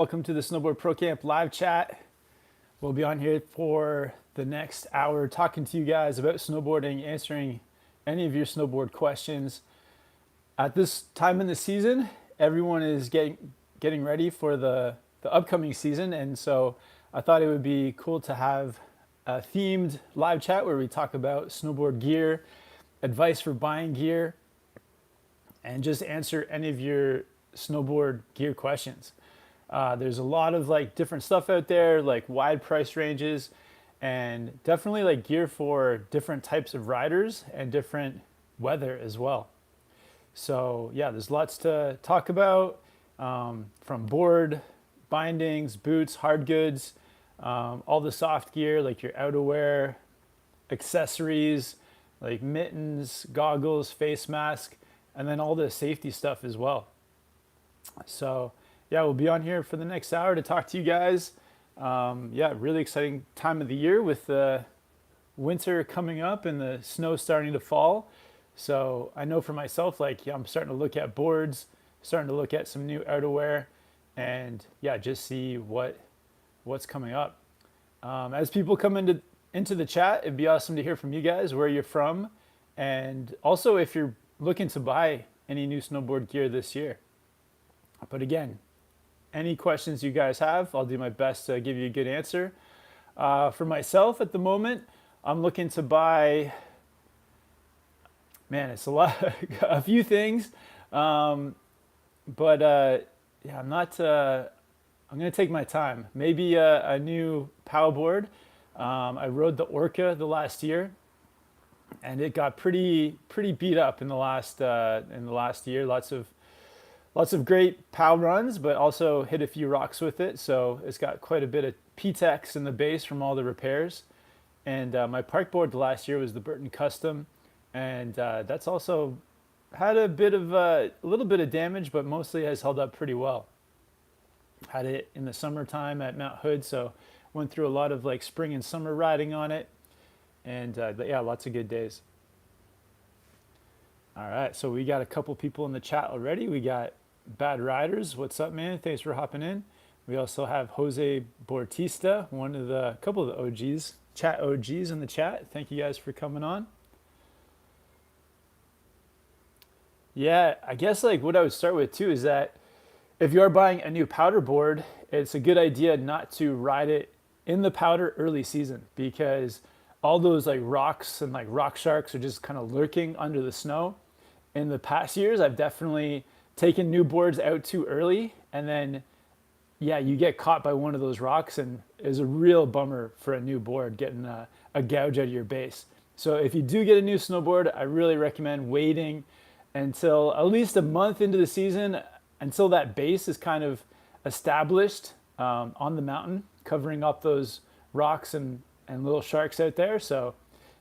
Welcome to the Snowboard Pro Camp live chat. We'll be on here for the next hour talking to you guys about snowboarding, answering any of your snowboard questions. At this time in the season, everyone is getting ready for the upcoming season, and so I thought it would be cool to have a themed live chat where we talk about snowboard gear, advice for buying gear, and just answer any of your snowboard gear questions. There's a lot of like different stuff out there, like wide price ranges, and definitely like gear for different types of riders and different weather as well. So yeah, there's lots to talk about, from board, bindings, boots, hard goods, all the soft gear like your outerwear, accessories like mittens, goggles, face mask, and then all the safety stuff as well. So yeah, we'll be on here for the next hour to talk to you guys. Yeah, really exciting time of the year with the winter coming up and the snow starting to fall. So I know for myself, like, yeah, I'm starting to look at boards, starting to look at some new outerwear, and yeah, just see what's coming up. As people come into the chat, it'd be awesome to hear from you guys, where you're from, and also if you're looking to buy any new snowboard gear this year. But again, any questions you guys have, I'll do my best to give you a good answer. For myself at the moment, I'm looking to buy, man, it's a lot, a few things. But yeah, I'm going to take my time. Maybe a new power board. I rode the Orca the last year, and it got pretty beat up in the last year. Lots of great POW runs, but also hit a few rocks with it. So it's got quite a bit of PTEX in the base from all the repairs. And my park board last year was the Burton Custom, and that's also had a little bit of damage, but mostly has held up pretty well. Had it in the summertime at Mount Hood, so went through a lot of like spring and summer riding on it, and yeah, lots of good days. All right, so we got a couple people in the chat already. We got Bad Riders. What's up, man? Thanks for hopping in. We also have Jose Bautista, couple of the OGs, chat OGs in the chat. Thank you guys for coming on. Yeah, I guess like what I would start with too is that if you are buying a new powder board, it's a good idea not to ride it in the powder early season, because all those like rocks and like rock sharks are just kind of lurking under the snow. In the past years, I've definitely taken new boards out too early, and then yeah, you get caught by one of those rocks, and it's a real bummer for a new board getting a gouge out of your base. So if you do get a new snowboard, I really recommend waiting until at least a month into the season, until that base is kind of established on the mountain, covering up those rocks and little sharks out there. So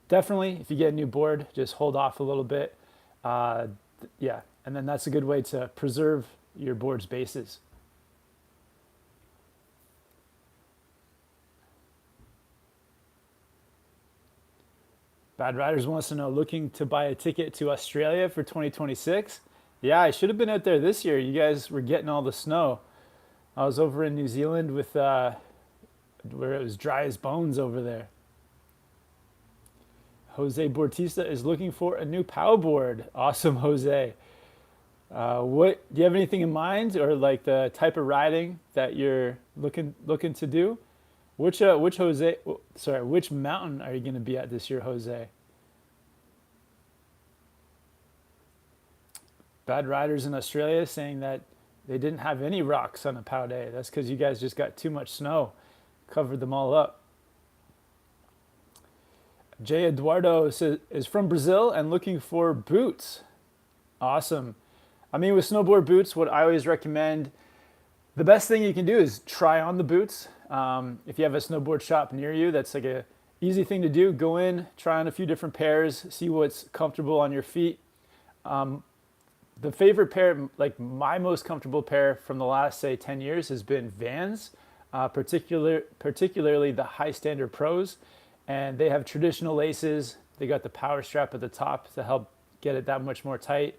definitely, if you get a new board, just hold off a little bit. Yeah, and then that's a good way to preserve your board's bases. Bad Riders wants to know, looking to buy a ticket to Australia for 2026? Yeah, I should have been out there this year. You guys were getting all the snow. I was over in New Zealand with where it was dry as bones over there. Jose Bautista is looking for a new power board. Awesome, Jose. What do you have anything in mind, or like the type of riding that you're looking to do? Which mountain are you going to be at this year, Jose? Bad Riders in Australia saying that they didn't have any rocks on a POW day. That's because you guys just got too much snow, covered them all up. Jay Eduardo is from Brazil and looking for boots. Awesome. I mean, with snowboard boots, what I always recommend, the best thing you can do is try on the boots. If you have a snowboard shop near you, that's like a easy thing to do. Go in, try on a few different pairs, see what's comfortable on your feet. The favorite pair, like my most comfortable pair from the last, say, 10 years has been Vans, particularly the High Standard Pros. And they have traditional laces. They got the power strap at the top to help get it that much more tight.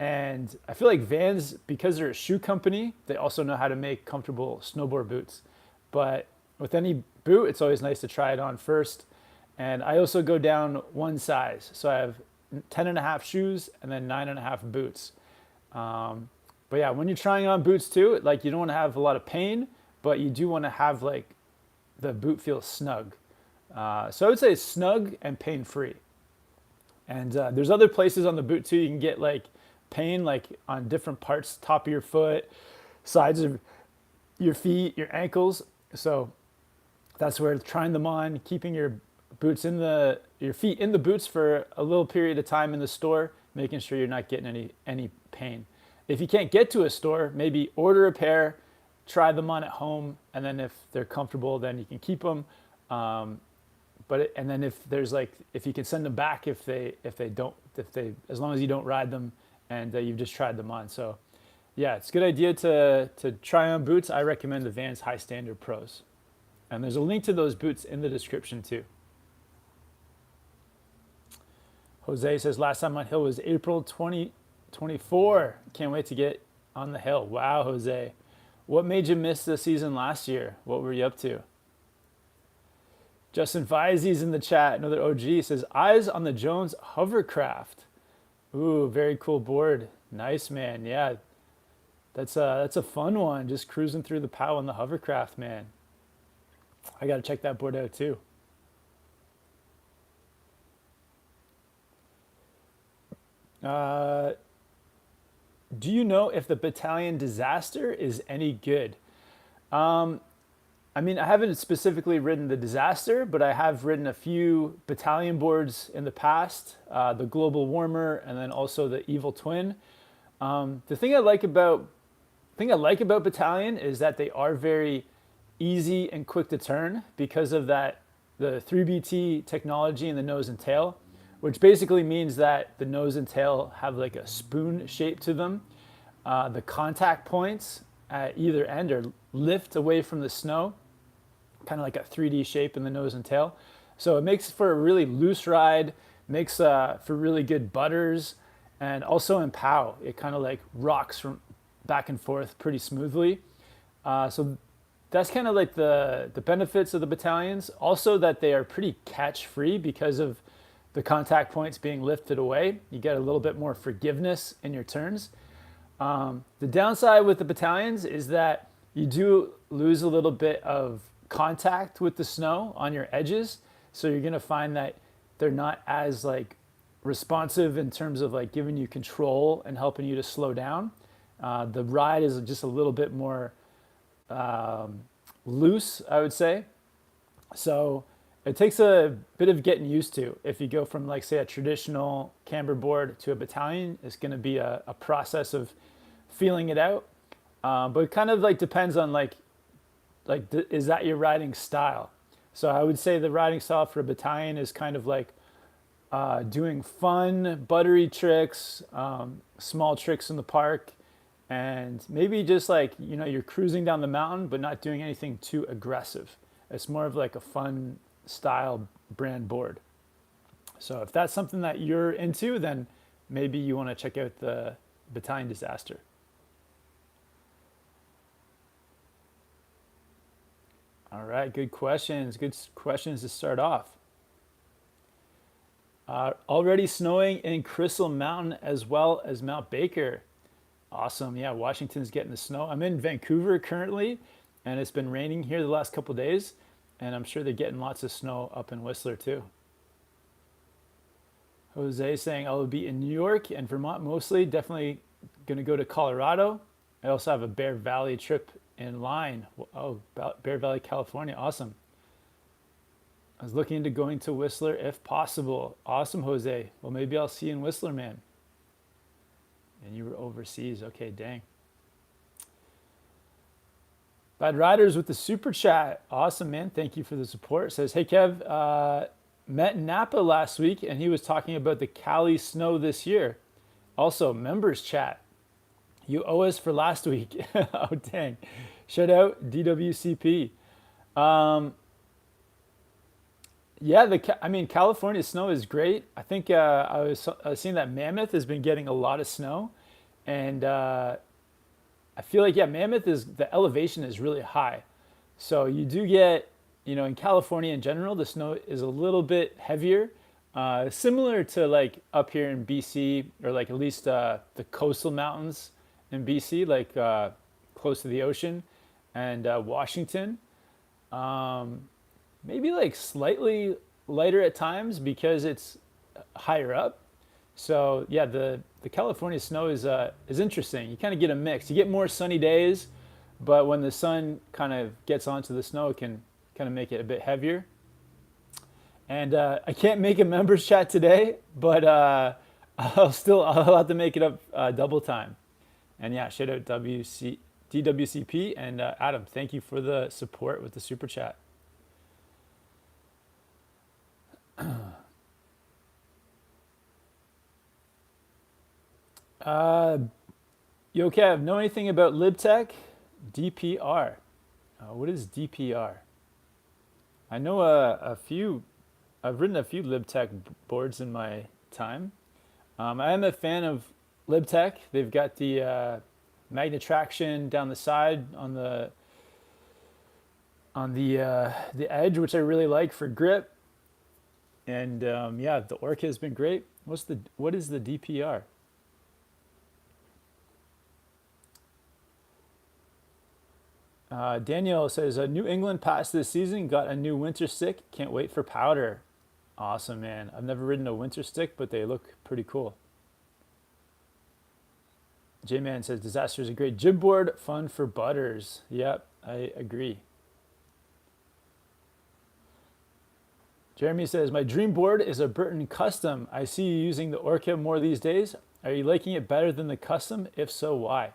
And I feel like Vans, because they're a shoe company, they also know how to make comfortable snowboard boots. But with any boot, it's always nice to try it on first. And I also go down one size. So I have 10 and a half shoes and then 9.5 boots. But yeah, when you're trying on boots too, like you don't want to have a lot of pain, but you do want to have like the boot feel snug. So I would say snug and pain free. And there's other places on the boot too. You can get like pain like on different parts, top of your foot, sides of your feet, your ankles. So that's where trying them on, keeping your your feet in the boots for a little period of time in the store, making sure you're not getting any pain. If you can't get to a store, maybe order a pair, try them on at home, and then if they're comfortable, then you can keep them. And then if you can send them back if they as long as you don't ride them and you've just tried them on. So yeah, it's a good idea to try on boots. I recommend the Vans High Standard Pros, and there's a link to those boots in the description too. Jose says last time on hill was April 2024. Can't wait to get on the hill. Wow, Jose, what made you miss the season last year? What were you up to? Justin Vizey's in the chat, another OG, says, eyes on the Jones hovercraft. Ooh, very cool board. Nice, man. Yeah, that's a fun one, just cruising through the POW on the hovercraft, man. I got to check that board out, too. Do you know if the Battalion Disaster is any good? I mean, I haven't specifically ridden the Disaster, but I have ridden a few Battalion boards in the past, the Global Warmer, and then also the Evil Twin. The thing I like about Battalion is that they are very easy and quick to turn because of the 3BT technology in the nose and tail, which basically means that the nose and tail have like a spoon shape to them. The contact points at either end are lift away from the snow, kind of like a 3D shape in the nose and tail. So it makes for a really loose ride, makes for really good butters, and also in POW, it kind of like rocks from back and forth pretty smoothly. So that's kind of like the benefits of the Battalions. Also that they are pretty catch free because of the contact points being lifted away. You get a little bit more forgiveness in your turns. The downside with the Battalions is that you do lose a little bit of contact with the snow on your edges. So you're going to find that they're not as like responsive in terms of like giving you control and helping you to slow down. The ride is just a little bit more loose, I would say. So it takes a bit of getting used to. If you go from like say a traditional camber board to a Battalion, it's going to be a process of feeling it out. But it kind of like depends on is that your riding style? So I would say the riding style for a Battalion is kind of like doing fun, buttery tricks, small tricks in the park, and maybe just like, you're cruising down the mountain, but not doing anything too aggressive. It's more of like a fun style brand board. So if that's something that you're into, then maybe you want to check out the Battalion Disaster. All right, good questions. Good questions to start off. Already snowing in Crystal Mountain as well as Mount Baker. Awesome. Yeah, Washington's getting the snow. I'm in Vancouver currently, and it's been raining here the last couple days, and I'm sure they're getting lots of snow up in Whistler too. Jose saying I will be in New York and Vermont mostly. Definitely going to go to Colorado. I also have a Bear Valley trip in line. Oh, Bear Valley, California. Awesome. I was looking into going to Whistler if possible. Awesome, Jose. Well, maybe I'll see you in Whistler, man. And you were overseas. Okay, dang. Bad Riders with the super chat. Awesome, man. Thank you for the support. Says, hey, Kev, met Napa last week, and he was talking about the Cali snow this year. Also, members chat. You owe us for last week. Oh, dang. Shout out DWCP. Yeah, California snow is great. I think I was seeing that Mammoth has been getting a lot of snow. And I feel like, yeah, Mammoth is, the elevation is really high. So you do get, in California in general, the snow is a little bit heavier, similar to like up here in BC, or like at least the coastal mountains in BC, like close to the ocean, and Washington. Maybe like slightly lighter at times because it's higher up. So yeah, the California snow is interesting. You kind of get a mix. You get more sunny days, but when the sun kind of gets onto the snow, it can kind of make it a bit heavier. And I can't make a members chat today, but I'll have to make it up double time. And yeah, shout out DWCP and Adam. Thank you for the support with the super chat. Yo, Kev, know anything about LibTech? DPR. What is DPR? I know a few. I've written a few LibTech boards in my time. I am a fan of LibTech. They've got the magnet traction down the side on the edge, which I really like for grip. And yeah, the Orca has been great. What is the DPR? Daniel says, New England passed this season, got a new winter stick. Can't wait for powder. Awesome, man. I've never ridden a winter stick, but they look pretty cool. J-Man says, Disaster is a great jib board, fun for butters. Yep, I agree. Jeremy says, my dream board is a Burton Custom. I see you using the Orca more these days. Are you liking it better than the Custom? If so, why?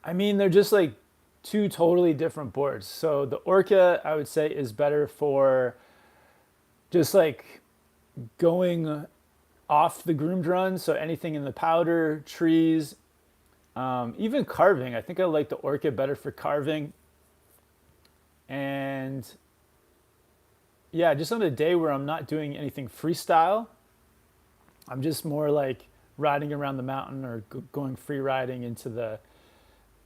I mean, they're just like two totally different boards. So the Orca, I would say, is better for just like going off the groomed run. So anything in the powder, trees, even carving. I think I like the Orca better for carving. And yeah, just on a day where I'm not doing anything freestyle, I'm just more like riding around the mountain or going free riding into the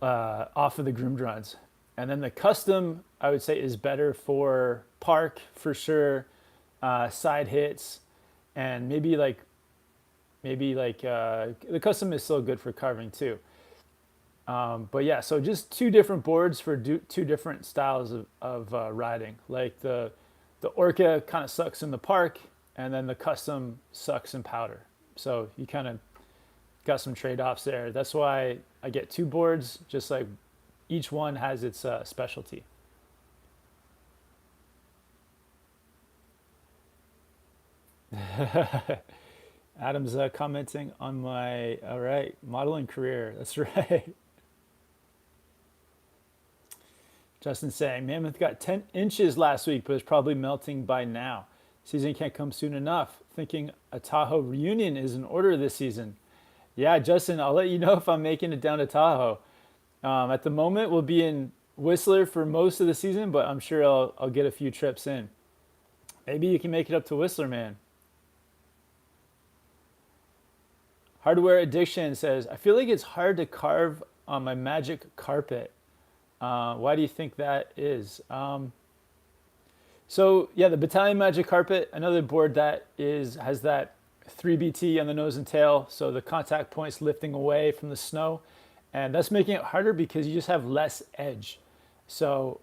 off of the groomed runs. And then the Custom, I would say, is better for park for sure, side hits, and maybe like the Custom is still good for carving too. But yeah, so just two different boards for two different styles of riding. Like the Orca kind of sucks in the park, and then the Custom sucks in powder. So you kind of got some trade-offs there. That's why I get two boards, just like each one has its specialty. Adam's commenting on my, all right, modeling career. That's right. Justin saying, Mammoth got 10 inches last week, but it's probably melting by now. Season can't come soon enough. Thinking a Tahoe reunion is in order this season. Yeah, Justin, I'll let you know if I'm making it down to Tahoe. At the moment, we'll be in Whistler for most of the season, but I'm sure I'll get a few trips in. Maybe you can make it up to Whistler, man. Hardware Addiction says, I feel like it's hard to carve on my magic carpet. Why do you think that is? So yeah, the Battalion Magic Carpet, another board that has that 3BT on the nose and tail, so the contact points lifting away from the snow, and that's making it harder because you just have less edge. So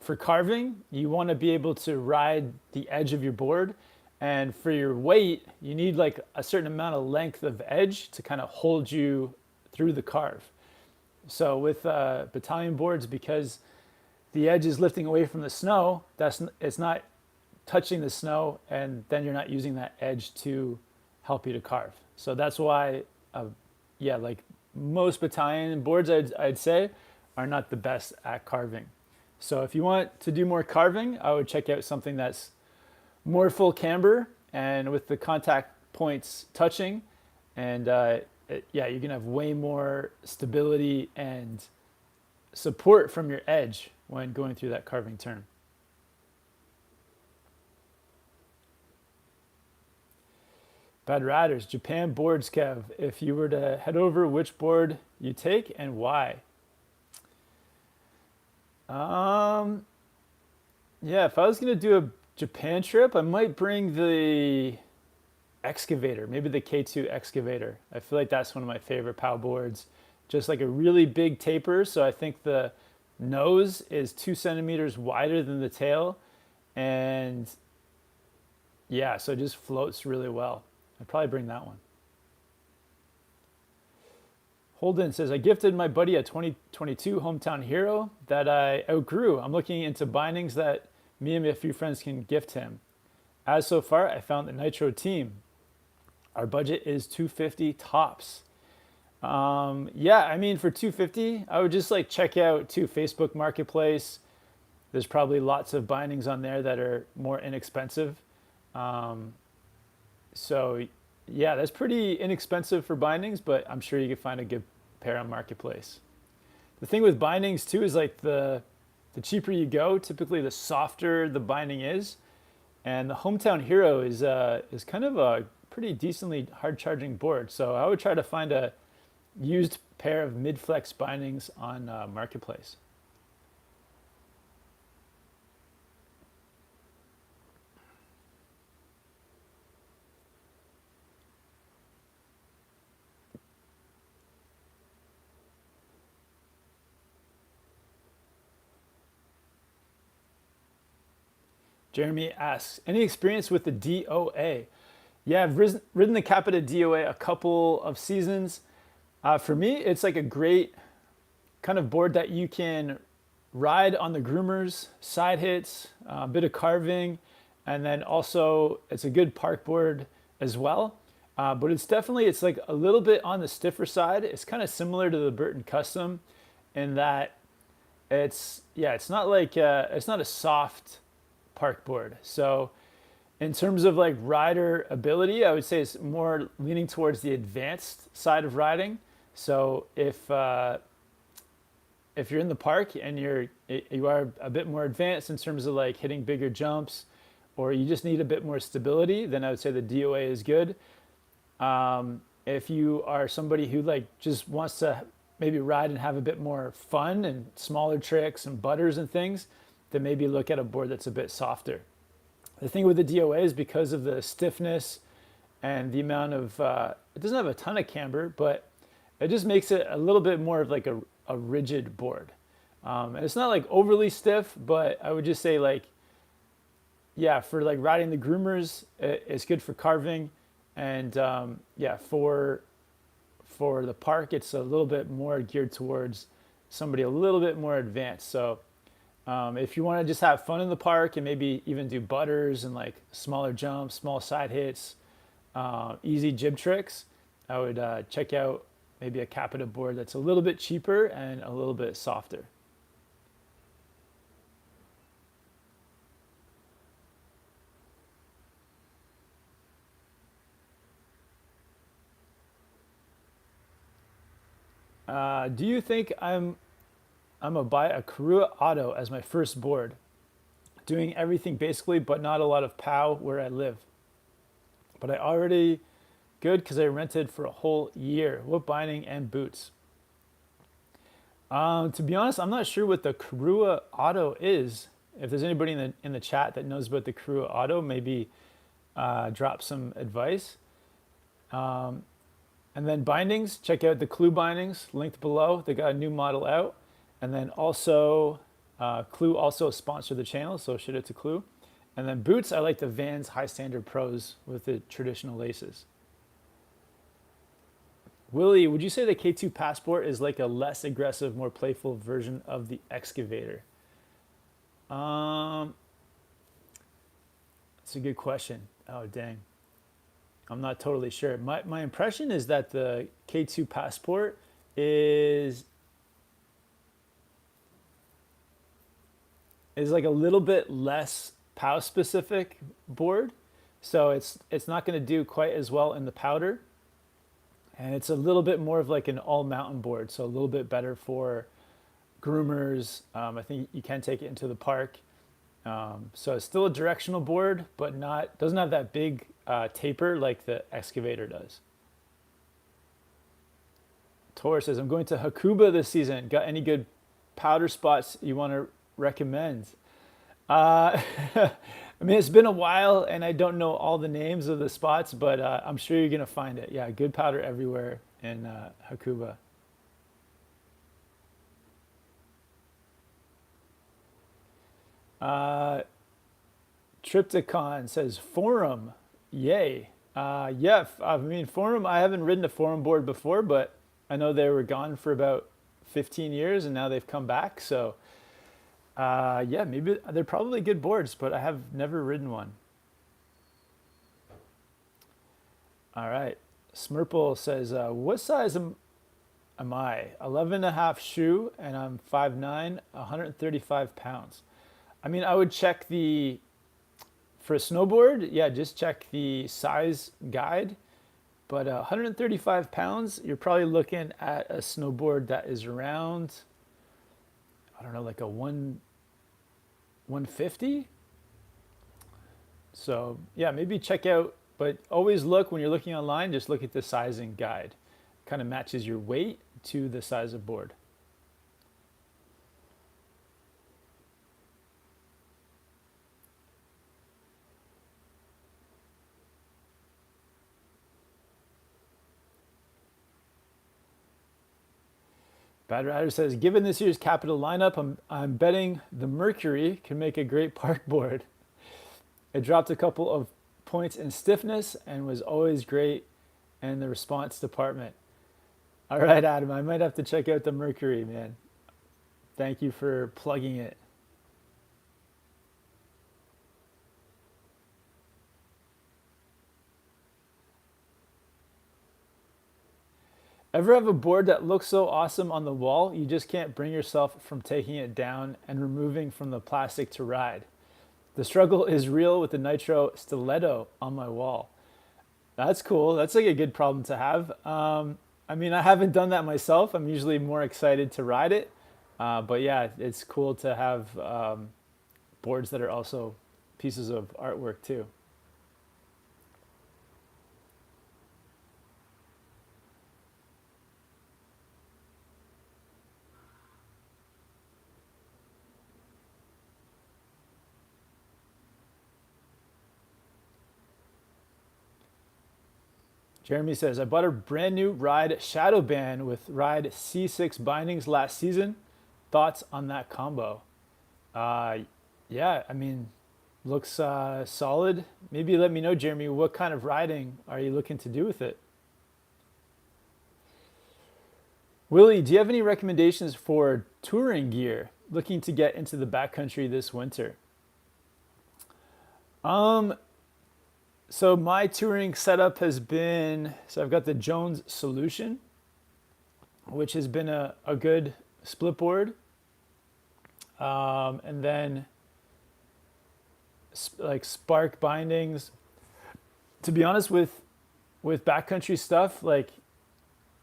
for carving, you want to be able to ride the edge of your board, and for your weight, you need like a certain amount of length of edge to kind of hold you through the carve. So with battalion boards, because the edge is lifting away from the snow, it's not touching the snow, and then you're not using that edge to help you to carve. So that's why, yeah, like most battalion boards, I'd say, are not the best at carving. So if you want to do more carving, I would check out something that's more full camber and with the contact points touching, and yeah, you can have way more stability and support from your edge when going through that carving turn. Bad Riders, Japan boards, Kev. If you were to head over, which board you take and why? Um, yeah, if I was gonna do a Japan trip, I might bring the excavator, maybe the K2 excavator. I feel like that's one of my favorite POW boards. Just like a really big taper, so I think the nose is 2 centimeters wider than the tail, and yeah, so it just floats really well. I'd probably bring that one. Holden says, I gifted my buddy a 2022 Hometown Hero that I outgrew. I'm looking into bindings that me and a few friends can gift him. As so far, I found the Nitro Team. Our budget is 250 tops. Yeah, I mean, for 250, I would just like check out Facebook Marketplace. There's probably lots of bindings on there that are more inexpensive. Um, so yeah, that's pretty inexpensive for bindings, but I'm sure you could find a good pair on Marketplace. The thing with bindings too is like the cheaper you go, typically the softer the binding is. And the Hometown Hero is kind of a pretty decently hard charging board. So I would try to find a used pair of mid-flex bindings on Marketplace. Jeremy asks, any experience with the DOA? Yeah, I've ridden the Capita DOA a couple of seasons. For me, it's like a great kind of board that you can ride on the groomers, side hits, a bit of carving, and then also it's a good park board as well. But it's like a little bit on the stiffer side. It's kind of similar to the Burton Custom in that it's not like it's not a soft park board. So in terms of like rider ability, I would say it's more leaning towards the advanced side of riding. So if you're in the park and you are a bit more advanced in terms of like hitting bigger jumps, or you just need a bit more stability, then I would say the DOA is good. If you are somebody who like just wants to maybe ride and have a bit more fun and smaller tricks and butters and things, then maybe look at a board that's a bit softer. The thing with the DOA is because of the stiffness and the amount of, it doesn't have a ton of camber, but it just makes it a little bit more of like a rigid board. And it's not like overly stiff, but I would just say like, yeah, for like riding the groomers, it's good for carving. And yeah, for the park, it's a little bit more geared towards somebody a little bit more advanced. So if you want to just have fun in the park and maybe even do butters and like smaller jumps, small side hits, easy jib tricks, I would check out maybe a Capita board that's a little bit cheaper and a little bit softer. Do you think I'm gonna buy a Karua Auto as my first board, doing everything basically, but not a lot of POW where I live. But I already good because I rented for a whole year. What binding and boots? To be honest, I'm not sure what the Karua Auto is. If there's anybody in the chat that knows about the Karua Auto, maybe drop some advice. And then bindings, check out the Clue bindings linked below. They got a new model out. And then also, Clue also sponsored the channel, so shout out to Clue. And then boots, I like the Vans High Standard Pros with the traditional laces. Willie, would you say the K2 Passport is like a less aggressive, more playful version of the Excavator? That's a good question. Oh, dang. I'm not totally sure. My impression is that the K2 Passport is like a little bit less POW specific board. So it's not going to do quite as well in the powder. And it's a little bit more of like an all mountain board. So a little bit better for groomers. I think you can take it into the park. So it's still a directional board, but doesn't have that big taper like the excavator does. Tor says, I'm going to Hakuba this season. Got any good powder spots you want to recommend? I mean, it's been a while and I don't know all the names of the spots, but I'm sure you're going to find it. Yeah, good powder everywhere in Hakuba. Triptychon says, Forum. Yay. Yeah, I mean, Forum, I haven't ridden a Forum board before, but I know they were gone for about 15 years and now they've come back. So, yeah, maybe they're probably good boards, but I have never ridden one. All right. Smurple says, what size am I? 11 and a half shoe, and I'm 5'9", 135 pounds. I mean, I would check for a snowboard, yeah, just check the size guide. But 135 pounds, you're probably looking at a snowboard that is around, I don't know, like a 150. So yeah, maybe check out, but always look when you're looking online, just look at the sizing guide. Kind of matches your weight to the size of board. Bad Rider says, given this year's capital lineup, I'm betting the Mercury can make a great park board. It dropped a couple of points in stiffness and was always great in the response department. All right, Adam, I might have to check out the Mercury, man. Thank you for plugging it. Ever have a board that looks so awesome on the wall, you just can't bring yourself from taking it down and removing from the plastic to ride? The struggle is real with the Nitro Stiletto on my wall. That's cool. That's like a good problem to have. I mean, I haven't done that myself. I'm usually more excited to ride it. But yeah, it's cool to have boards that are also pieces of artwork too. Jeremy says, I bought a brand new Ride Shadow Band with Ride C6 bindings last season. Thoughts on that combo? Uh, yeah, I mean, looks solid. Maybe let me know, Jeremy, what kind of riding are you looking to do with it? Willie, do you have any recommendations for touring gear? Looking to get into the backcountry this winter. Um, so my touring setup has been, so I've got the Jones Solution, which has been a good split board. And then like Spark bindings. To be honest, with backcountry stuff, like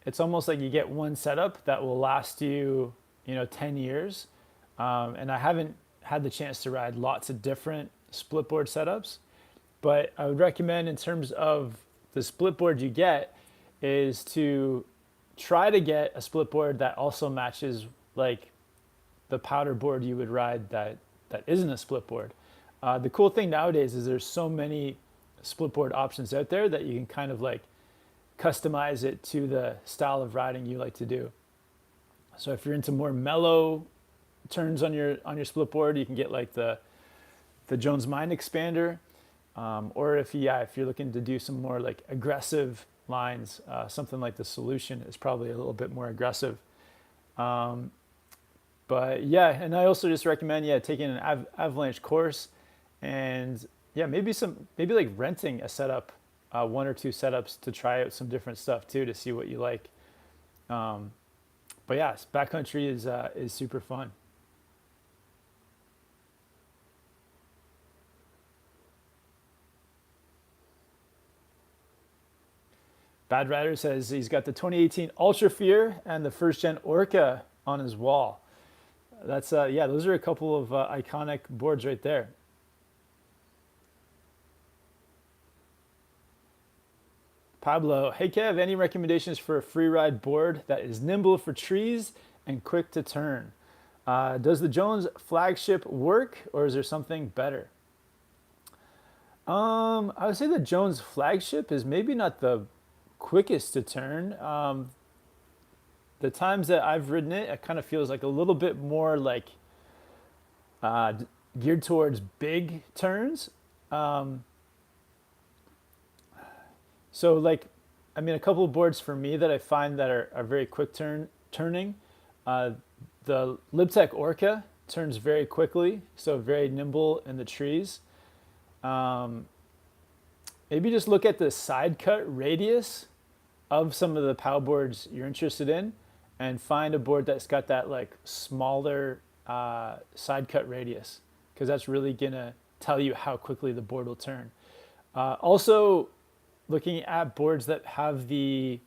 it's almost like you get one setup that will last you, 10 years. And I haven't had the chance to ride lots of different split board setups, but I would recommend in terms of the split board you get is to try to get a split board that also matches like the powder board you would ride that isn't a split board. The cool thing nowadays is there's so many split board options out there that you can kind of like customize it to the style of riding you like to do. So if you're into more mellow turns on your split board, you can get like the Jones Mind Expander, or if you're looking to do some more like aggressive lines, something like the Solution is probably a little bit more aggressive. But yeah, and I also just recommend taking an avalanche course, and maybe like renting a setup, one or two setups to try out some different stuff too to see what you like. But yeah, backcountry is super fun. Bad Rider says he's got the 2018 Ultra Fear and the first gen Orca on his wall. That's those are a couple of iconic boards right there. Pablo, hey Kev, any recommendations for a free ride board that is nimble for trees and quick to turn? Does the Jones flagship work, or is there something better? I would say the Jones flagship is maybe not the quickest to turn. The times that I've ridden it, it kind of feels like a little bit more like uh, geared towards big turns. Um, so like, I mean, a couple of boards for me that I find that are very quick turning. Uh, the Libtech Orca turns very quickly, so very nimble in the trees. Um, Maybe just look at the side cut radius of some of the POW boards you're interested in, and find a board that's got that like smaller side cut radius, because that's really gonna tell you how quickly the board will turn. Also, looking at boards that have I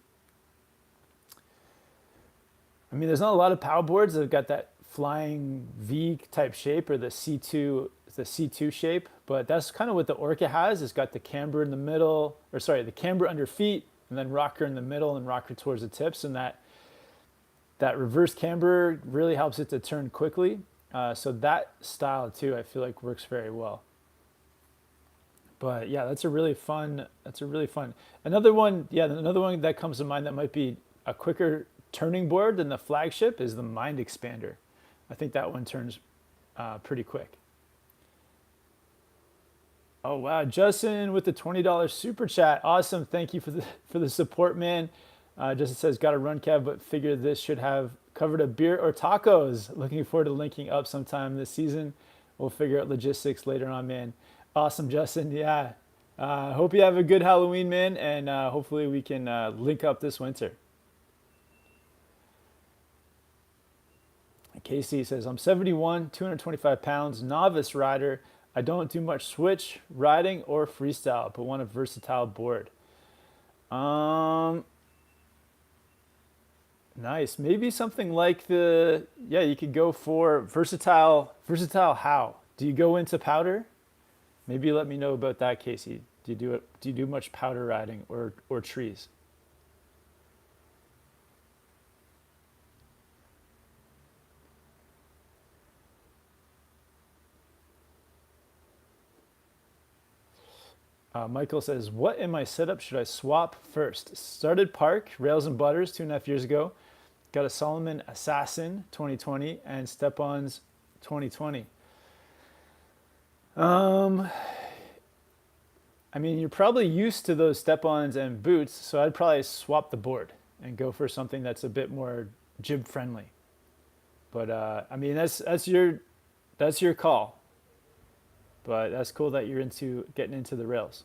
mean, there's not a lot of POW boards that have got that flying V type shape, or the C2 shape, but that's kind of what the Orca has. It's got the camber in the middle, or sorry, the camber under feet, and then rocker in the middle and rocker towards the tips, and that reverse camber really helps it to turn quickly. So that style too, I feel like works very well. But yeah, that's a really fun. Another one, yeah, another one that comes to mind that might be a quicker turning board than the flagship is the Mind Expander. I think that one turns pretty quick. Oh wow, Justin with the $20 super chat. Awesome, thank you for the support, man. Justin says, "Got to run, Kev, but figure this should have covered a beer or tacos. Looking forward to linking up sometime this season. We'll figure out logistics later on, man." Awesome, Justin. Yeah. Hope you have a good Halloween, man, and hopefully we can link up this winter. Casey says, "I'm 71, 225 pounds, novice rider. I don't do much switch, riding, or freestyle, but want a versatile board." Nice. Maybe something like you could go for versatile. Versatile how? Do you go into powder? Maybe let me know about that, Casey. Do you do much powder riding or trees? Michael says, "What in my setup should I swap first? Started Park, Rails and Butters 2.5 years ago. Got a Solomon Assassin 2020 and Step-Ons 2020. I mean, you're probably used to those Step-Ons and boots, so I'd probably swap the board and go for something that's a bit more jib friendly. But I mean, that's your call. But that's cool that you're into getting into the rails.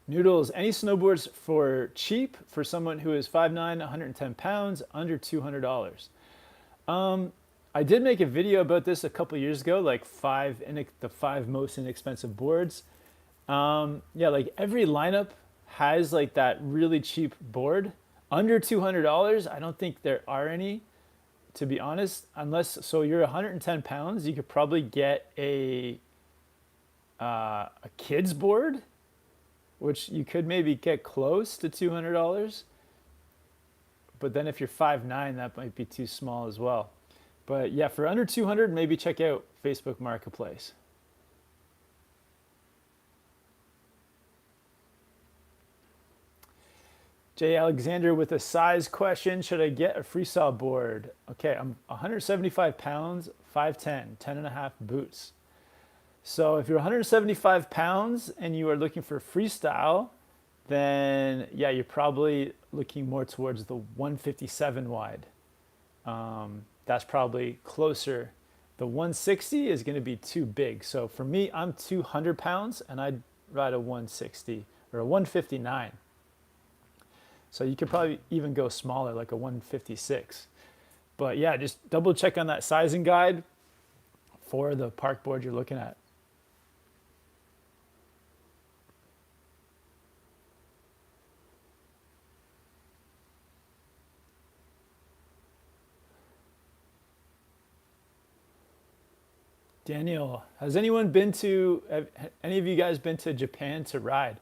Noodles, any snowboards for cheap for someone who is 5'9", 110 pounds, under $200? I did make a video about this a couple years ago, like the five most inexpensive boards. Yeah, like every lineup has like that really cheap board. Under $200, I don't think there are any, to be honest. Unless, so you're 110 pounds, you could probably get a kid's board, which you could maybe get close to $200. But then if you're 5'9", that might be too small as well. But yeah, for under 200, maybe check out Facebook Marketplace. Jay Alexander with a size question. Should I get a freestyle board? Okay, I'm 175 pounds, 5'10", 10 and a half boots. So if you're 175 pounds and you are looking for freestyle, then yeah, you're probably looking more towards the 157 wide. That's probably closer. The 160 is going to be too big. So for me, I'm 200 pounds and I'd ride a 160 or a 159. So you could probably even go smaller, like a 156. But yeah, just double check on that sizing guide for the park board you're looking at. Daniel, has anyone been to, have any of you guys been to Japan to ride?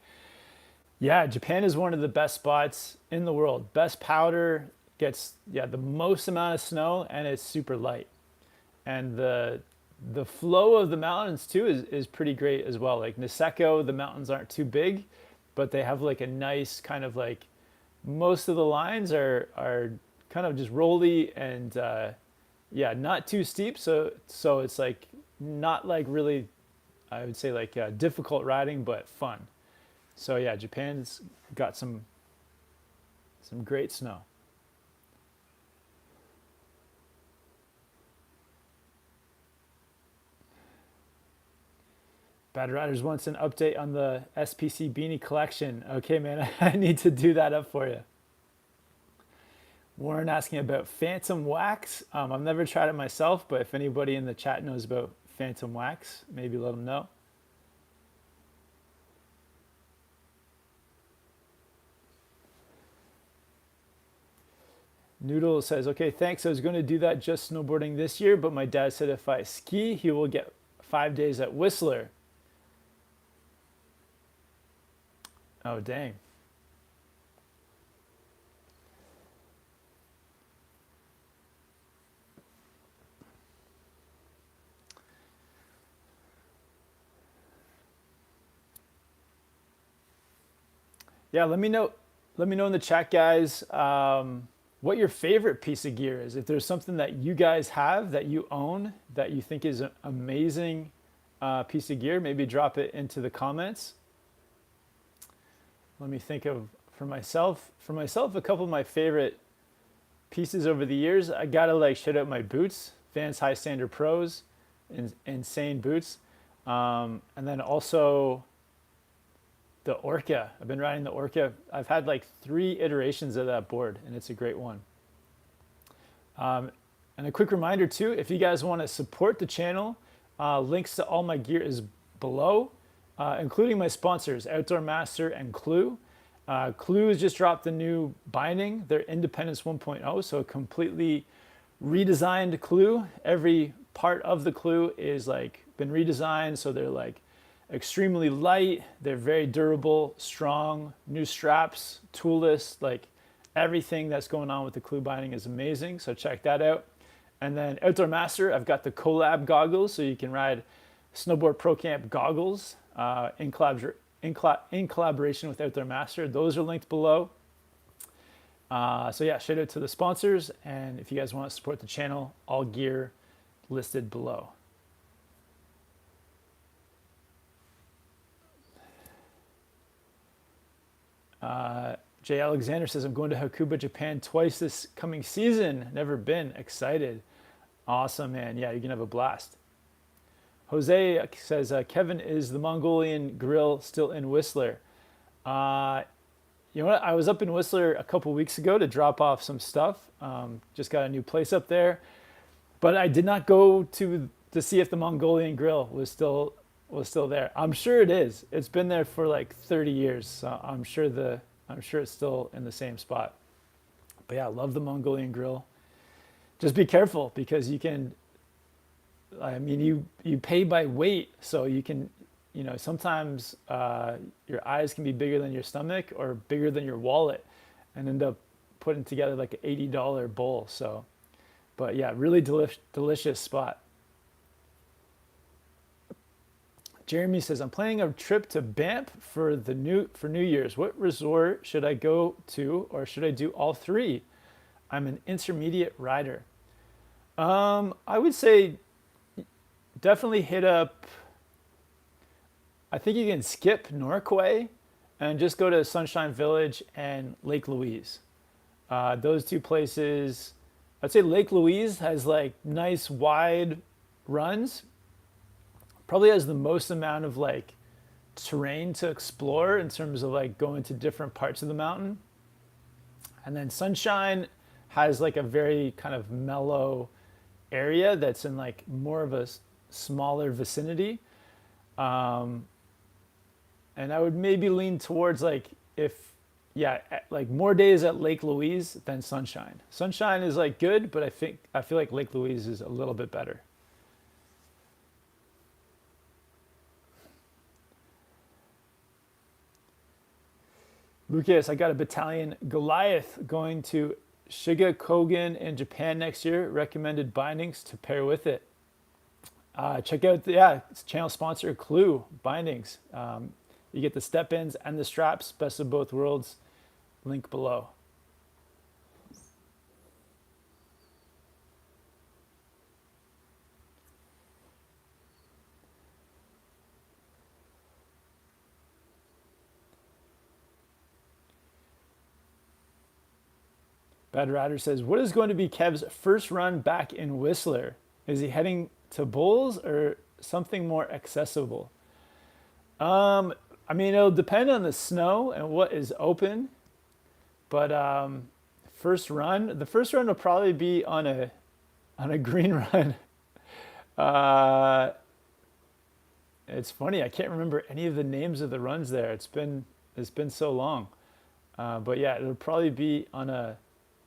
Yeah, Japan is one of the best spots in the world. Best powder, gets, yeah, the most amount of snow, and it's super light. And the flow of the mountains too is pretty great as well. Like Niseko, the mountains aren't too big, but they have like a nice kind of like, most of the lines are kind of just rolly and yeah, not too steep. So it's like not like really, I would say like difficult riding, but fun. So yeah, Japan's got some great snow. Bad Riders wants an update on the SPC beanie collection. Okay, man, I need to do that up for you. Warren asking about Phantom Wax. I've never tried it myself, but if anybody in the chat knows about Phantom Wax, maybe let them know. Noodle says, okay, thanks. I was going to do that just snowboarding this year, but my dad said if I ski, he will get 5 days at Whistler. Oh, dang. Yeah, let me know. Let me know in the chat, guys, what your favorite piece of gear is. If there's something that you guys have that you own that you think is an amazing piece of gear, maybe drop it into the comments. Let me think of for myself. For myself, a couple of my favorite pieces over the years. I gotta like shout out my boots, Vans High Standard Pros, insane boots, and then also the Orca. I've been riding the Orca. I've had like 3 iterations of that board, and it's a great one. And a quick reminder too, if you guys want to support the channel, links to all my gear is below, including my sponsors, Outdoor Master and Clue. Clue has just dropped the new binding, their Independence 1.0, so a completely redesigned Clue. Every part of the Clue is like been redesigned, so they're like extremely light, they're very durable, strong, new straps, toolless, like everything that's going on with the Clue binding is amazing, so check that out. And then Outdoor Master, I've got the collab goggles, so you can ride Snowboard Pro Camp goggles in collaboration with Outdoor Master. Those are linked below. So yeah, shout out to the sponsors, and if you guys want to support the channel, all gear listed below. Jay Alexander says, I'm going to Hakuba, Japan twice this coming season. Never been. Excited. Awesome, man. Yeah, you're going to have a blast. Jose says, Kevin, is the Mongolian grill still in Whistler? You know what? I was up in Whistler a couple weeks ago to drop off some stuff. Just got a new place up there. But I did not go to see if the Mongolian grill was still there. I'm sure it is. It's been there for like 30 years. So I'm sure it's still in the same spot. But yeah, I love the Mongolian grill. Just be careful because you can, I mean, you pay by weight, so you can, you know, sometimes your eyes can be bigger than your stomach or bigger than your wallet and end up putting together like an $80 bowl. So, but yeah, really delicious spot. Jeremy says, I'm planning a trip to Banff for New Year's. What resort should I go to, or should I do all 3? I'm an intermediate rider. I would say definitely hit up, I think you can skip Norquay and just go to Sunshine Village and Lake Louise. Those 2 places, I'd say Lake Louise has like nice wide runs, probably has the most amount of like terrain to explore in terms of like going to different parts of the mountain. And then Sunshine has like a very kind of mellow area that's in like more of a smaller vicinity. And I would maybe lean towards like like more days at Lake Louise than Sunshine. Sunshine is like good, but I feel like Lake Louise is a little bit better. Lucas, I got a battalion Goliath going to Shiga Kogen in Japan next year. Recommended bindings to pair with it. Check out it's channel sponsor Clue bindings. You get the step ins and the straps, best of both worlds. Link below. Bad Rider says, what is going to be Kev's first run back in Whistler? Is he heading to bowls or something more accessible? I mean, it'll depend on the snow and what is open. But the first run will probably be on a green run. It's funny, I can't remember any of the names of the runs there. It's been so long. But yeah, it'll probably be on a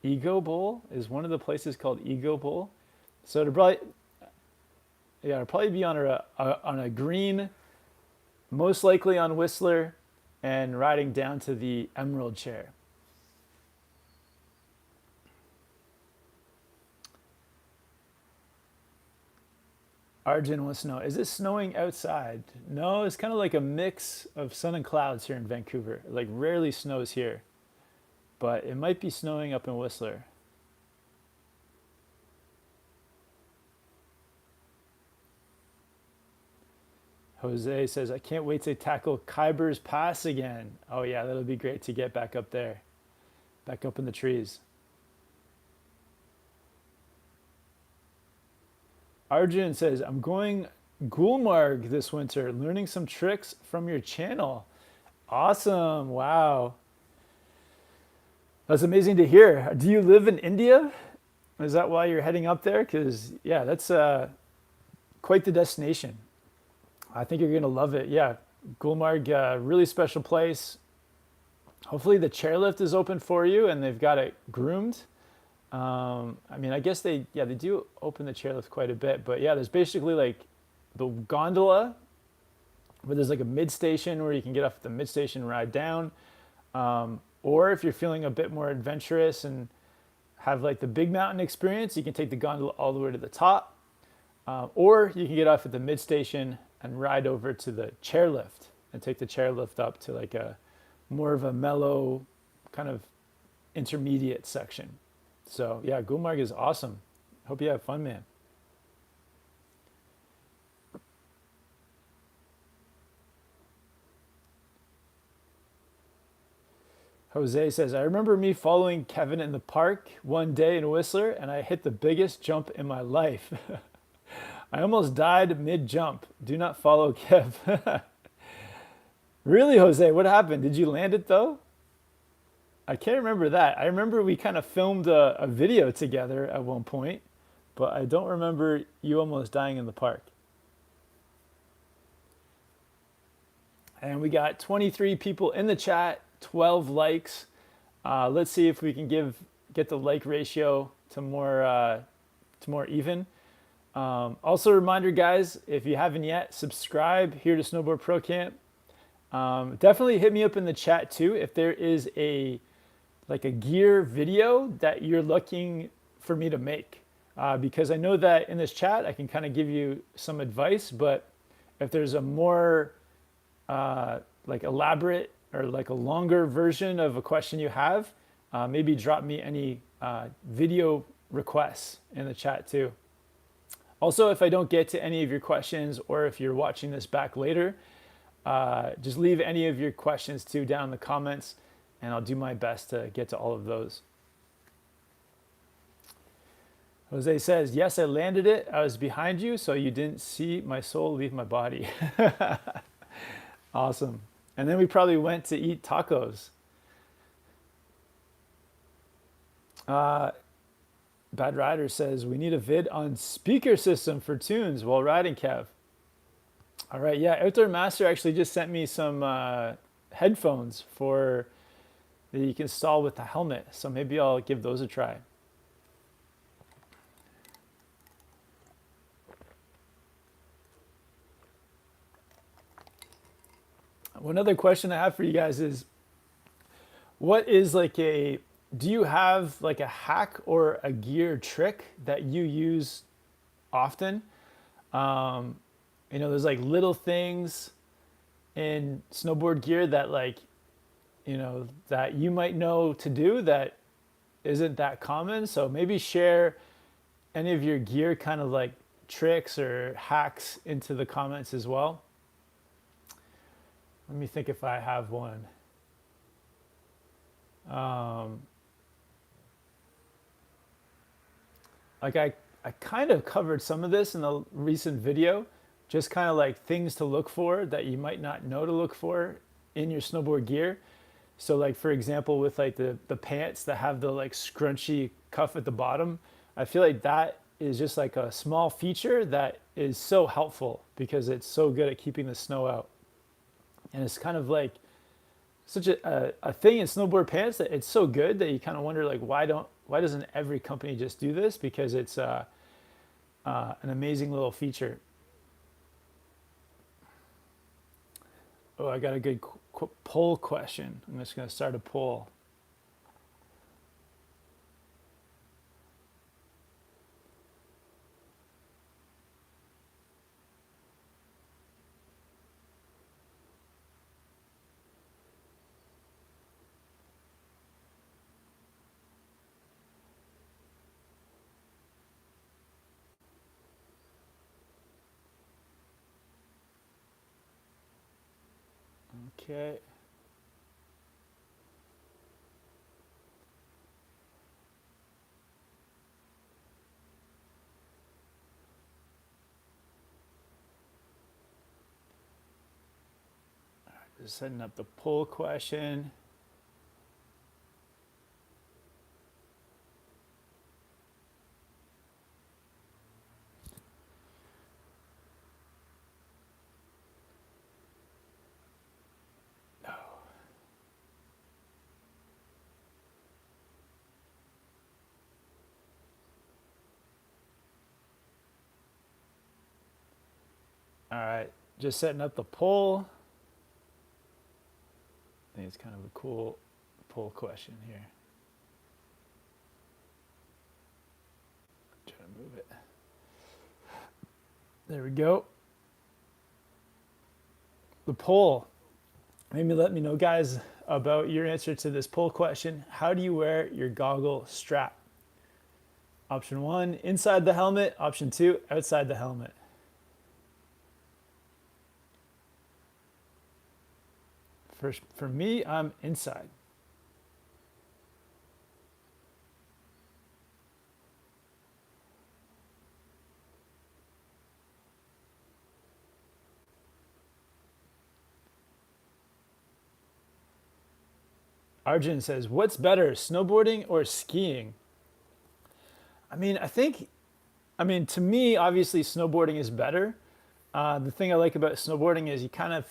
Ego Bowl. Is one of the places called Ego Bowl. So it'll probably be on a green, most likely on Whistler, and riding down to the Emerald Chair. Arjun wants to know, is it snowing outside? No, it's kind of like a mix of sun and clouds here in Vancouver. It like rarely snows here, but it might be snowing up in Whistler. Jose says, I can't wait to tackle Khyber's Pass again. Oh yeah, that'll be great to get back up there, back up in the trees. Arjun says, I'm going Gulmarg this winter, learning some tricks from your channel. Awesome. Wow. That's amazing to hear. Do you live in India? Is that why you're heading up there? Because, yeah, that's quite the destination. I think you're going to love it. Yeah, Gulmarg, really special place. Hopefully the chairlift is open for you and they've got it groomed. I mean, I guess they do open the chairlift quite a bit, but yeah, there's basically like the gondola where there's like a mid station where you can get off at the mid station and ride down. Or if you're feeling a bit more adventurous and have like the big mountain experience, you can take the gondola all the way to the top. Or you can get off at the mid station and ride over to the chairlift and take the chairlift up to like a more of a mellow kind of intermediate section. So yeah, Gulmarg is awesome. Hope you have fun, man. Jose says, I remember me following Kevin in the park one day in Whistler and I hit the biggest jump in my life. I almost died mid-jump. Do not follow Kev. Really, Jose? What happened? Did you land it though? I can't remember that. I remember we kind of filmed a video together at one point, but I don't remember you almost dying in the park. And we got 23 people in the chat, 12 likes. Let's see if we can get the like ratio to more even. Also a reminder, guys, if you haven't yet, subscribe here to Snowboard Pro Camp. Definitely hit me up in the chat too if there is a gear video that you're looking for me to make, because I know that in this chat I can kind of give you some advice, but if there's a more like elaborate or like a longer version of a question you have, maybe drop me any video requests in the chat too. Also, if I don't get to any of your questions or if you're watching this back later, just leave any of your questions too down in the comments and I'll do my best to get to all of those. Jose says, yes, I landed it. I was behind you, so you didn't see my soul leave my body. Awesome. And then we probably went to eat tacos. Bad Rider says, we need a vid on speaker system for tunes while riding, Kev. All right, yeah, Outdoor Master actually just sent me some headphones that you can install with the helmet. So maybe I'll give those a try. One other question I have for you guys is, What is like a, do you have like a hack or a gear trick that you use often? There's like little things in snowboard gear that like, that you might know to do that isn't that common. So maybe share any of your gear kind of like tricks or hacks into the comments as well. Let me think if I have one. Um, like I kind of covered some of this in the recent video, just kind of like things to look for that you might not know to look for in your snowboard gear. So like for example, with like the pants that have the like scrunchy cuff at the bottom, I feel like that is just like a small feature that is so helpful because it's so good at keeping the snow out. And it's kind of like such a thing in snowboard pants that it's so good that you kind of wonder like why doesn't every company just do this? Because it's an amazing little feature. Oh, I got a good poll question. I'm just going to start a poll. Okay. Just setting up the poll question. All right, just setting up the poll. I think it's kind of a cool poll question here. Try to move it. There we go. The poll. Maybe let me know, guys, about your answer to this poll question. How do you wear your goggle strap? Option 1, inside the helmet. Option 2, outside the helmet. For me, I'm inside. Arjun says, what's better, snowboarding or skiing? I mean, to me, obviously, snowboarding is better. The thing I like about snowboarding is you kind of,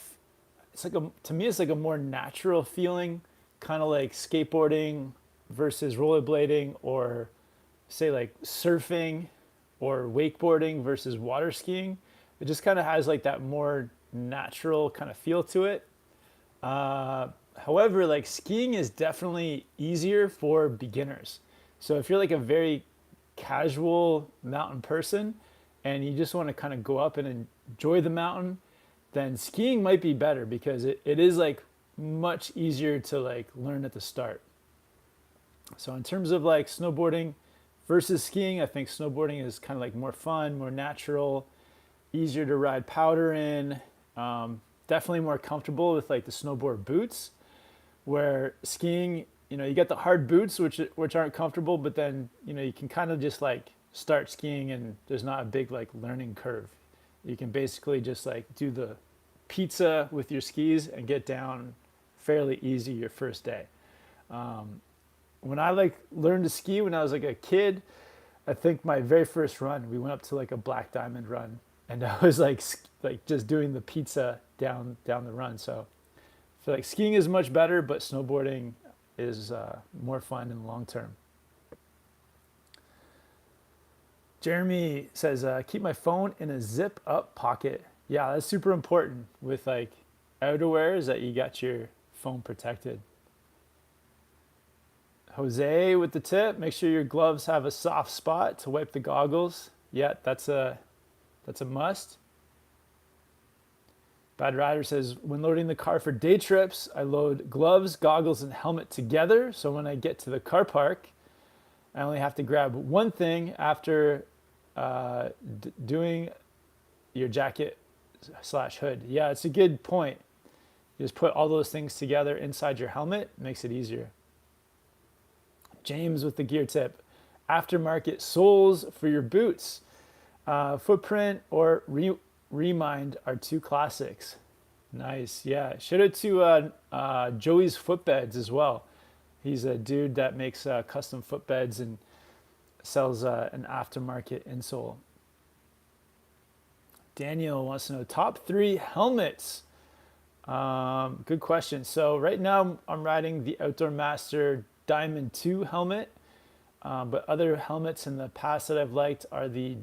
to me, it's like a more natural feeling, kind of like skateboarding versus rollerblading, or say like surfing or wakeboarding versus water skiing. It just kind of has like that more natural kind of feel to it. However, like skiing is definitely easier for beginners. So if you're like a very casual mountain person and you just want to kind of go up and enjoy the mountain, then skiing might be better because it is like much easier to like learn at the start. So in terms of like snowboarding versus skiing, I think snowboarding is kind of like more fun, more natural, easier to ride powder in, definitely more comfortable with like the snowboard boots, where skiing, you get the hard boots, which aren't comfortable, but then, you can kind of just like start skiing and there's not a big like learning curve. You can basically just like do the pizza with your skis and get down fairly easy your first day. When I like learned to ski when I was like a kid, I think my very first run, we went up to like a black diamond run, and I was like just doing the pizza down the run. So I feel like skiing is much better, but snowboarding is more fun in the long term. Jeremy says, keep my phone in a zip up pocket. Yeah, that's super important with like outerwear, is that you got your phone protected. Jose with the tip. Make sure your gloves have a soft spot to wipe the goggles. Yeah, that's a must. Bad Rider says, when loading the car for day trips, I load gloves, goggles, and helmet together. So when I get to the car park, I only have to grab one thing after doing your jacket / hood. Yeah, it's a good point. You just put all those things together inside your helmet, makes it easier. James with the gear tip. Aftermarket soles for your boots. Footprint or Remind are two classics. Nice, yeah. Shout out to Joey's Footbeds as well. He's a dude that makes custom footbeds and sells an aftermarket insole. Daniel wants to know top 3 helmets. Good question. So right now I'm riding the Outdoor Master Diamond 2 helmet, but other helmets in the past that I've liked are the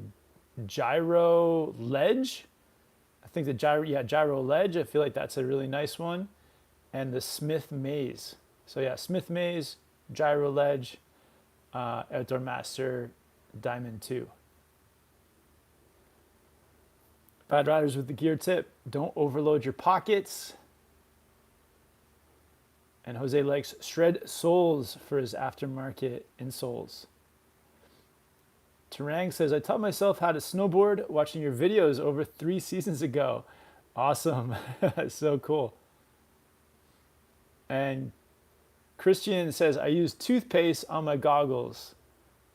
Gyro Ledge. I think the Gyro Ledge. I feel like that's a really nice one, and the Smith Maze. So yeah, Smith Maze, Gyro Ledge, Outdoor Master Diamond 2. Bad Riders with the gear tip. Don't overload your pockets. And Jose likes shred soles for his aftermarket insoles. Terang says, I taught myself how to snowboard watching your videos over 3 seasons ago. Awesome. So cool. And Christian says, I use toothpaste on my goggles.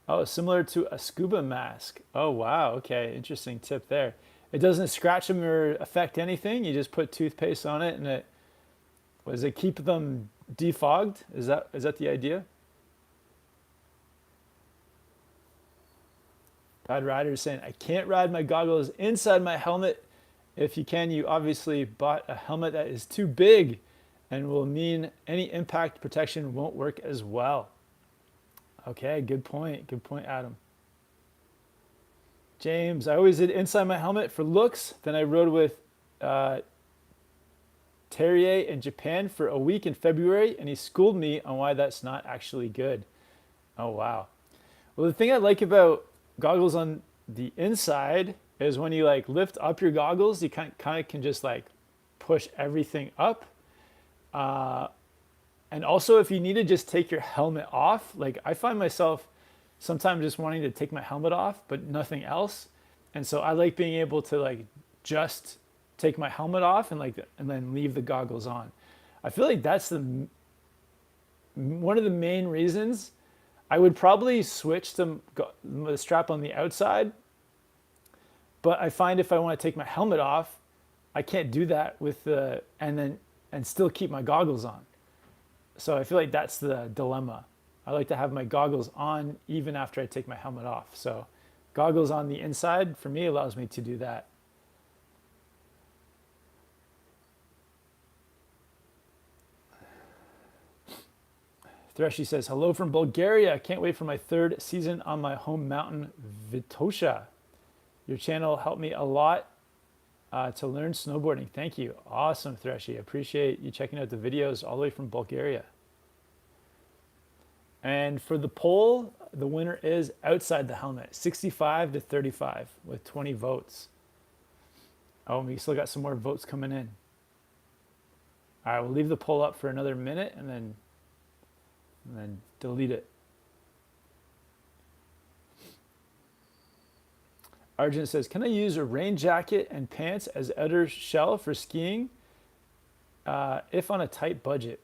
Oh, similar to a scuba mask. Oh, wow. Okay. Interesting tip there. It doesn't scratch them or affect anything. You just put toothpaste on it and it keep them defogged? Is that the idea? Bad Rider is saying, I can't ride my goggles inside my helmet. If you can, you obviously bought a helmet that is too big and will mean any impact protection won't work as well. Okay, good point. Good point, Adam. James, I always did inside my helmet for looks. Then I rode with Terrier in Japan for a week in February, and he schooled me on why that's not actually good. Oh, wow. Well, the thing I like about goggles on the inside is when you like lift up your goggles, you kind of can just like push everything up. And also if you need to just take your helmet off, like I find myself sometimes just wanting to take my helmet off, but nothing else. And so I like being able to like just take my helmet off and then leave the goggles on. I feel like that's one of the main reasons. I would probably switch to the strap on the outside, but I find if I want to take my helmet off, I can't do that and still keep my goggles on. So I feel like that's the dilemma. I like to have my goggles on even after I take my helmet off. So goggles on the inside for me allows me to do that. Threshy says, hello from Bulgaria. I can't wait for my 3rd season on my home mountain, Vitosha. Your channel helped me a lot to learn snowboarding. Thank you. Awesome, Threshy. I appreciate you checking out the videos all the way from Bulgaria. And for the poll, the winner is outside the helmet, 65 to 35 with 20 votes. Oh, we still got some more votes coming in. All right, we'll leave the poll up for another minute and then delete it. Arjun says, can I use a rain jacket and pants as outer shell for skiing if on a tight budget?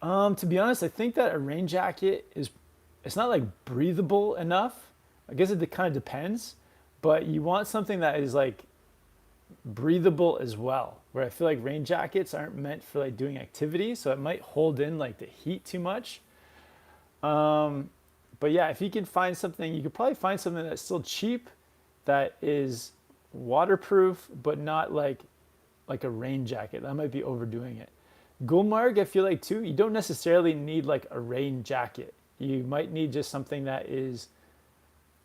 To be honest, I think that a rain jacket it's not like breathable enough. I guess it kind of depends, but you want something that is like breathable as well, where I feel like rain jackets aren't meant for like doing activities, so it might hold in like the heat too much. But yeah, if you can find something, you could probably find something that's still cheap, that is waterproof, but not like a rain jacket. That might be overdoing it. Gulmarg, I feel like too, you don't necessarily need like a rain jacket. You might need just something that is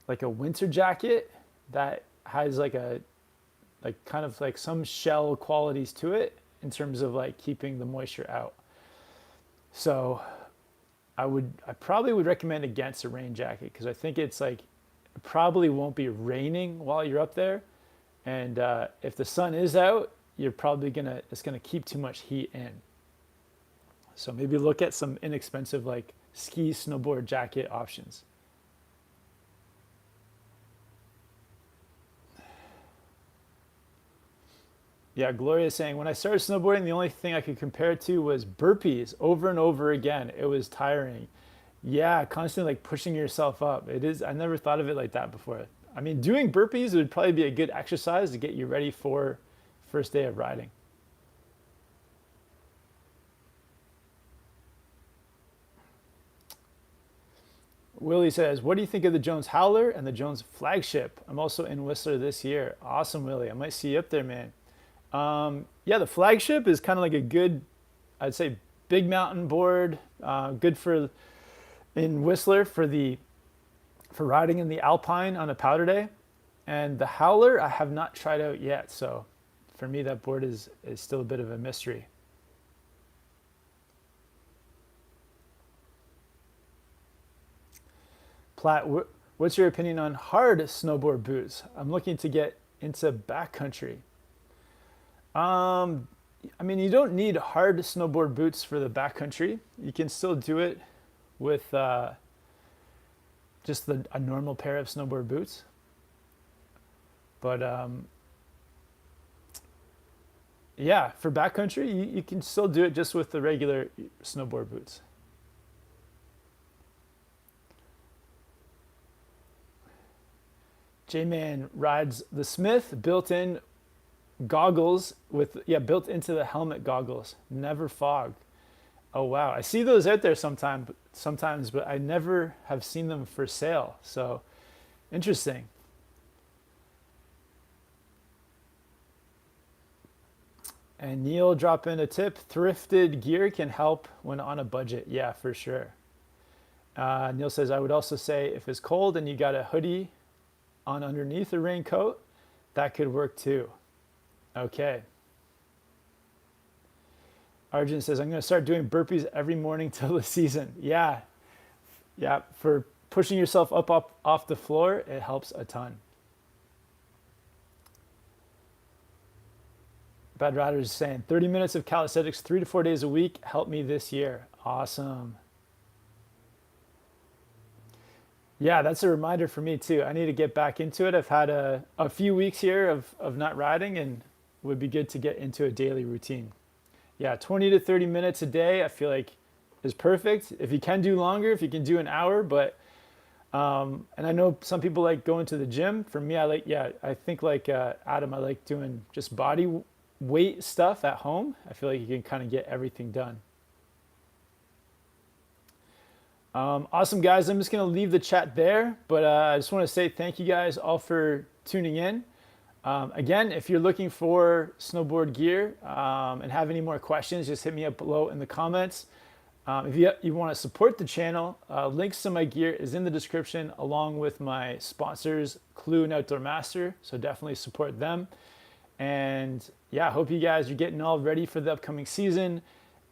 like a winter jacket that has like kind of like some shell qualities to it in terms of like keeping the moisture out. So I probably would recommend against a rain jacket because I think it's like it probably won't be raining while you're up there, and if the sun is out, you're probably it's gonna keep too much heat in. So maybe look at some inexpensive like ski snowboard jacket options. Yeah, Gloria is saying, when I started snowboarding, the only thing I could compare it to was burpees over and over again. It was tiring. Yeah, constantly like pushing yourself up. It is, I never thought of it like that before. I mean, doing burpees would probably be a good exercise to get you ready for first day of riding. Willie says, what do you think of the Jones Howler and the Jones Flagship? I'm also in Whistler this year. Awesome, Willie. I might see you up there, man. Yeah, the Flagship is kind of like a good, I'd say, big mountain board. Good for in Whistler for riding in the Alpine on a powder day. And the Howler I have not tried out yet. So for me, that board is still a bit of a mystery. Platt, what's your opinion on hard snowboard boots? I'm looking to get into backcountry. I mean, you don't need hard snowboard boots for the backcountry. You can still do it with just a normal pair of snowboard boots. But yeah, for backcountry, you can still do it just with the regular snowboard boots. J-Man rides the Smith built-in goggles with, yeah, built into the helmet goggles. Never fog. Oh, wow. I see those out there sometimes, but I never have seen them for sale. So interesting. And Neil drop in a tip. Thrifted gear can help when on a budget. Yeah, for sure. Neil says, I would also say if it's cold and you got a hoodie on underneath a raincoat, that could work too. Okay. Arjun says, I'm going to start doing burpees every morning till the season. Yeah. Yeah. For pushing yourself up off the floor, it helps a ton. Bad Rider is saying 30 minutes of calisthenics 3 to 4 days a week helped me this year. Awesome. Yeah, that's a reminder for me too. I need to get back into it. I've had a few weeks here of not riding, and it would be good to get into a daily routine. Yeah, 20 to 30 minutes a day I feel like is perfect. If you can do longer, if you can do an hour, but and I know some people like going to the gym. For me, I think like Adam, I like doing just body weight stuff at home. I feel like you can kind of get everything done. Awesome, guys. I'm just going to leave the chat there, but I just want to say thank you guys all for tuning in. Again, if you're looking for snowboard gear and have any more questions, just hit me up below in the comments. If you want to support the channel, links to my gear is in the description along with my sponsors, Clue and Outdoor Master. So definitely support them. And yeah, I hope you guys are getting all ready for the upcoming season.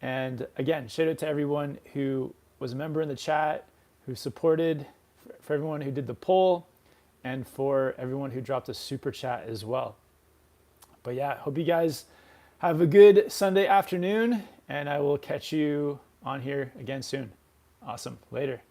And again, shout out to everyone who was a member in the chat, who supported, for everyone who did the poll, and for everyone who dropped a super chat as well. But yeah, hope you guys have a good Sunday afternoon, and I will catch you on here again soon. Awesome. Later.